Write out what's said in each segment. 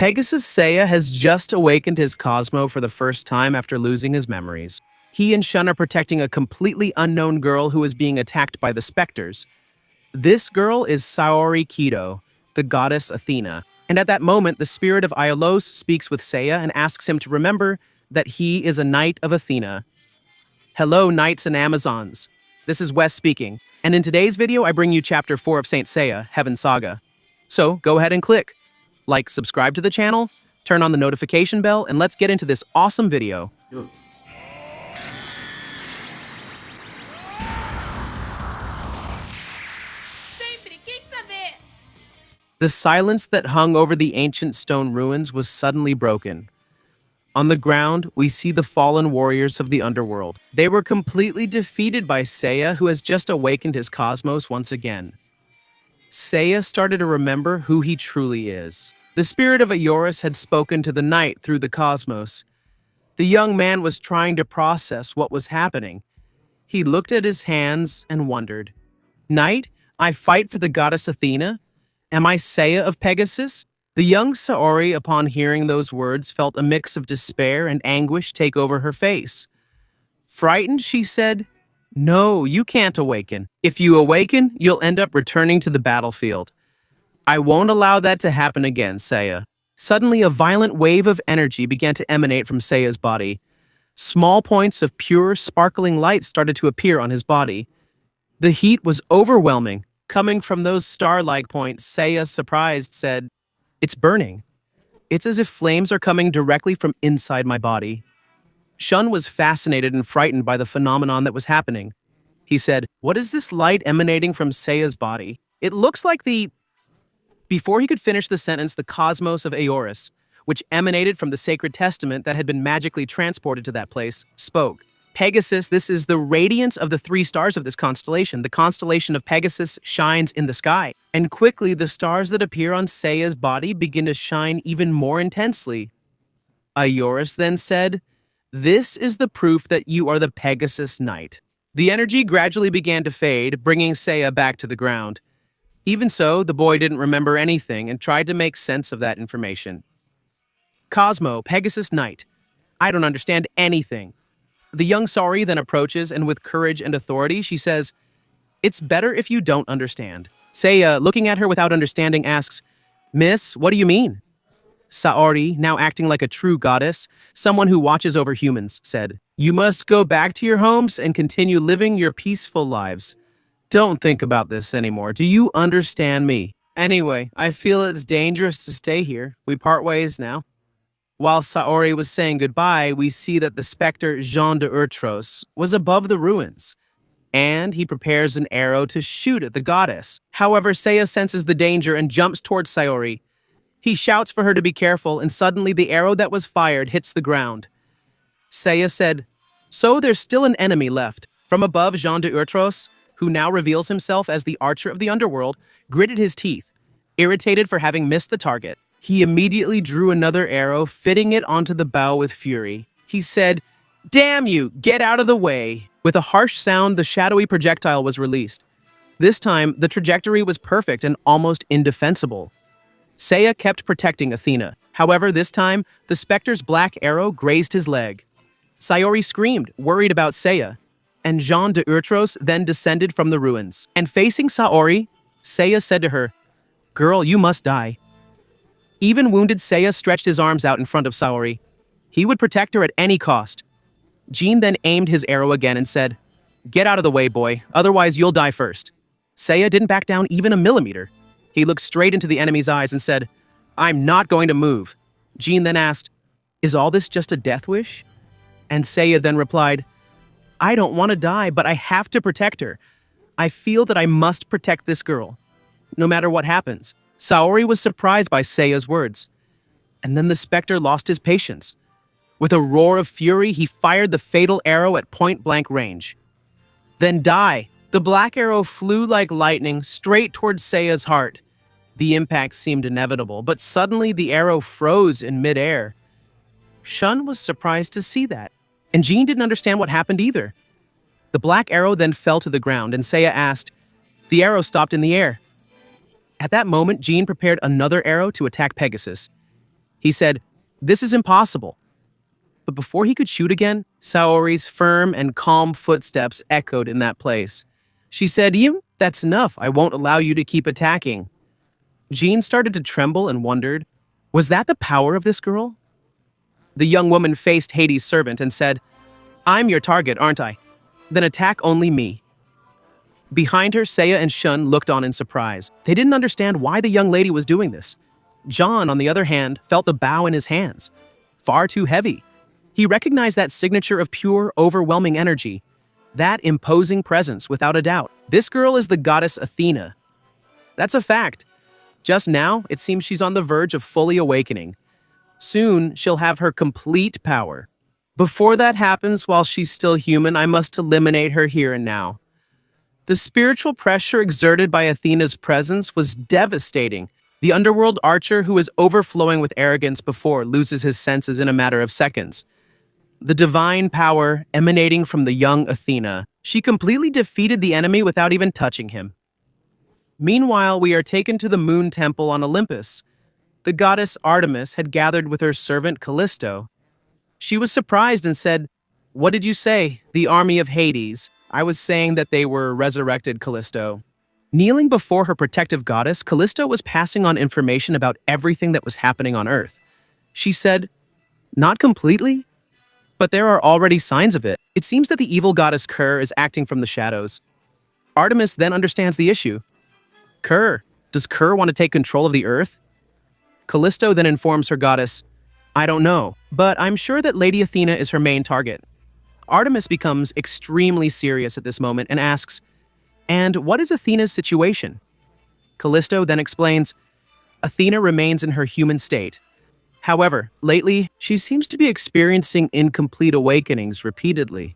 Pegasus Seiya has just awakened his Cosmo for the first time after losing his memories. He and Shun are protecting a completely unknown girl who is being attacked by the specters. This girl is Saori Kido, the goddess Athena. And at that moment, the spirit of Iolos speaks with Seiya and asks him to remember that he is a knight of Athena. Hello, knights and Amazons. This is Wes speaking, and in today's video, I bring you Chapter 4 of Saint Seiya, Heaven Saga. So, go ahead and click. Like, subscribe to the channel, turn on the notification bell, and let's get into this awesome video. The silence that hung over the ancient stone ruins was suddenly broken. On the ground, we see the fallen warriors of the underworld. They were completely defeated by Seiya, who has just awakened his cosmos once again. Seiya started to remember who he truly is. The spirit of Aorus had spoken to the knight through the cosmos. The young man was trying to process what was happening. He looked at his hands and wondered, "Knight, I fight for the goddess Athena? Am I Seiya of Pegasus?" The young Saori, upon hearing those words, felt a mix of despair and anguish take over her face. Frightened, she said, "No, you can't awaken. If you awaken, you'll end up returning to the battlefield. I won't allow that to happen again, Seiya." Suddenly, a violent wave of energy began to emanate from Seiya's body. Small points of pure, sparkling light started to appear on his body. The heat was overwhelming. Coming from those star-like points, Seiya, surprised, said, "It's burning. It's as if flames are coming directly from inside my body." Shun was fascinated and frightened by the phenomenon that was happening. He said, "What is this light emanating from Seiya's body? It looks like the..." Before he could finish the sentence, the cosmos of Aorus, which emanated from the sacred testament that had been magically transported to that place, spoke. "Pegasus, this is the radiance of the 3 stars of this constellation. The constellation of Pegasus shines in the sky." And quickly, the stars that appear on Seiya's body begin to shine even more intensely. Aorus then said, "This is the proof that you are the Pegasus Knight." The energy gradually began to fade, bringing Seiya back to the ground. Even so, the boy didn't remember anything and tried to make sense of that information. "Cosmo, Pegasus Knight. I don't understand anything." The young Saori then approaches, and with courage and authority, she says, "It's better if you don't understand." Seiya, looking at her without understanding, asks, "Miss, what do you mean?" Saori, now acting like a true goddess, someone who watches over humans, said, "You must go back to your homes and continue living your peaceful lives. Don't think about this anymore. Do you understand me? Anyway, I feel it's dangerous to stay here. We part ways now." While Saori was saying goodbye, we see that the specter Jean de Urtros was above the ruins, and he prepares an arrow to shoot at the goddess. However, Seiya senses the danger and jumps towards Saori. He shouts for her to be careful, and suddenly the arrow that was fired hits the ground. Seiya said, "So there's still an enemy left." From above, Jean de Urtros, who now reveals himself as the archer of the underworld, gritted his teeth, irritated for having missed the target. He immediately drew another arrow, fitting it onto the bow with fury. He said, "Damn you, get out of the way." With a harsh sound, the shadowy projectile was released. This time, the trajectory was perfect and almost indefensible. Seiya kept protecting Athena. However, this time, the specter's black arrow grazed his leg. Saori screamed, worried about Seiya, and Jean de Urtros then descended from the ruins. And facing Saori, Seiya said to her, "Girl, you must die." Even wounded, Seiya stretched his arms out in front of Saori. He would protect her at any cost. Jean then aimed his arrow again and said, "Get out of the way, boy, otherwise you'll die first." Seiya didn't back down even a millimeter. He looked straight into the enemy's eyes and said, "I'm not going to move." Jean then asked, "Is all this just a death wish?" And Seiya then replied, "I don't want to die, but I have to protect her. I feel that I must protect this girl, no matter what happens." Saori was surprised by Seiya's words. And then the specter lost his patience. With a roar of fury, he fired the fatal arrow at point-blank range. "Then die!" The black arrow flew like lightning straight towards Seiya's heart. The impact seemed inevitable, but suddenly the arrow froze in midair. Shun was surprised to see that, and Jean didn't understand what happened either. The black arrow then fell to the ground, and Seiya asked, "The arrow stopped in the air." At that moment, Jean prepared another arrow to attack Pegasus. He said, "This is impossible." But before he could shoot again, Saori's firm and calm footsteps echoed in that place. She said, That's enough. I won't allow you to keep attacking." Jean started to tremble and wondered, was that the power of this girl? The young woman faced Hades' servant and said, "I'm your target, aren't I? Then attack only me." Behind her, Seiya and Shun looked on in surprise. They didn't understand why the young lady was doing this. John, on the other hand, felt the bow in his hands. Far too heavy. He recognized that signature of pure, overwhelming energy. That imposing presence, without a doubt. This girl is the goddess Athena. That's a fact. Just now, it seems she's on the verge of fully awakening. Soon, she'll have her complete power. Before that happens, while she's still human, I must eliminate her here and now. The spiritual pressure exerted by Athena's presence was devastating. The underworld archer who is overflowing with arrogance before loses his senses in a matter of seconds. The divine power emanating from the young Athena, she completely defeated the enemy without even touching him. Meanwhile, we are taken to the moon temple on Olympus. The goddess Artemis had gathered with her servant Callisto. She was surprised and said, "What did you say? The army of Hades." "I was saying that they were resurrected, Callisto." Kneeling before her protective goddess, Callisto was passing on information about everything that was happening on Earth. She said, "Not completely, but there are already signs of it. It seems that the evil goddess Kerr is acting from the shadows." Artemis then understands the issue. Kerr, does Kerr want to take control of the Earth? Callisto then informs her goddess, "I don't know, but I'm sure that Lady Athena is her main target." Artemis becomes extremely serious at this moment and asks, "And what is Athena's situation?" Callisto then explains, "Athena remains in her human state. However, lately, she seems to be experiencing incomplete awakenings repeatedly.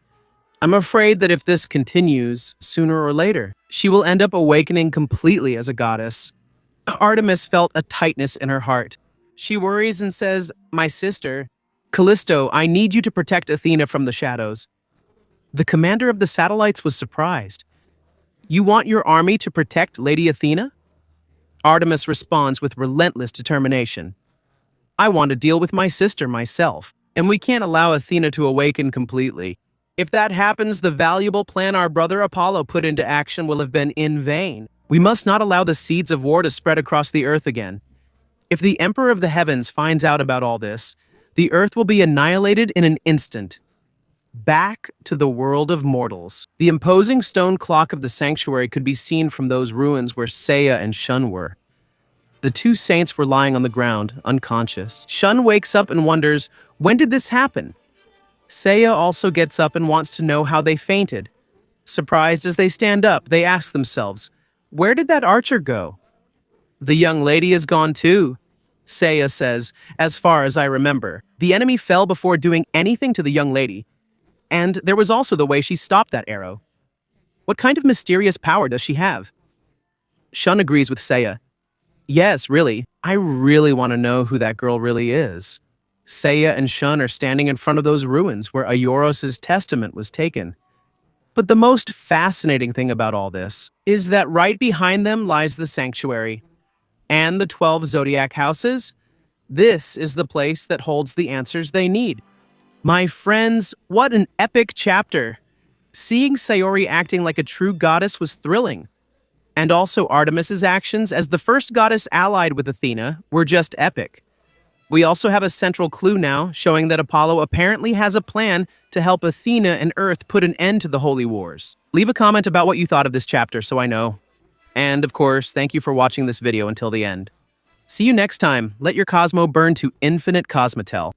I'm afraid that if this continues, sooner or later, she will end up awakening completely as a goddess." Artemis felt a tightness in her heart. She worries and says, "My sister, Callisto, I need you to protect Athena from the shadows." The commander of the satellites was surprised. "You want your army to protect Lady Athena?" Artemis responds with relentless determination. "I want to deal with my sister myself, and we can't allow Athena to awaken completely. If that happens, the valuable plan our brother Apollo put into action will have been in vain. We must not allow the seeds of war to spread across the earth again. If the Emperor of the Heavens finds out about all this, the earth will be annihilated in an instant." Back to the world of mortals. The imposing stone clock of the sanctuary could be seen from those ruins where Seiya and Shun were. The two saints were lying on the ground, unconscious. Shun wakes up and wonders, when did this happen? Seiya also gets up and wants to know how they fainted. Surprised as they stand up, they ask themselves, where did that archer go? "The young lady is gone too," Seiya says, "as far as I remember. The enemy fell before doing anything to the young lady. And there was also the way she stopped that arrow. What kind of mysterious power does she have?" Shun agrees with Seiya. "Yes, really. I really want to know who that girl really is." Seiya and Shun are standing in front of those ruins where Urtros' testament was taken. But the most fascinating thing about all this is that right behind them lies the sanctuary. And the 12 zodiac houses? This is the place that holds the answers they need. My friends, what an epic chapter! Seeing Sayori acting like a true goddess was thrilling. And also Artemis's actions as the first goddess allied with Athena were just epic. We also have a central clue now, showing that Apollo apparently has a plan to help Athena and Earth put an end to the Holy Wars. Leave a comment about what you thought of this chapter so I know. And of course, thank you for watching this video until the end. See you next time. Let your Cosmo burn to infinite Cosmotel.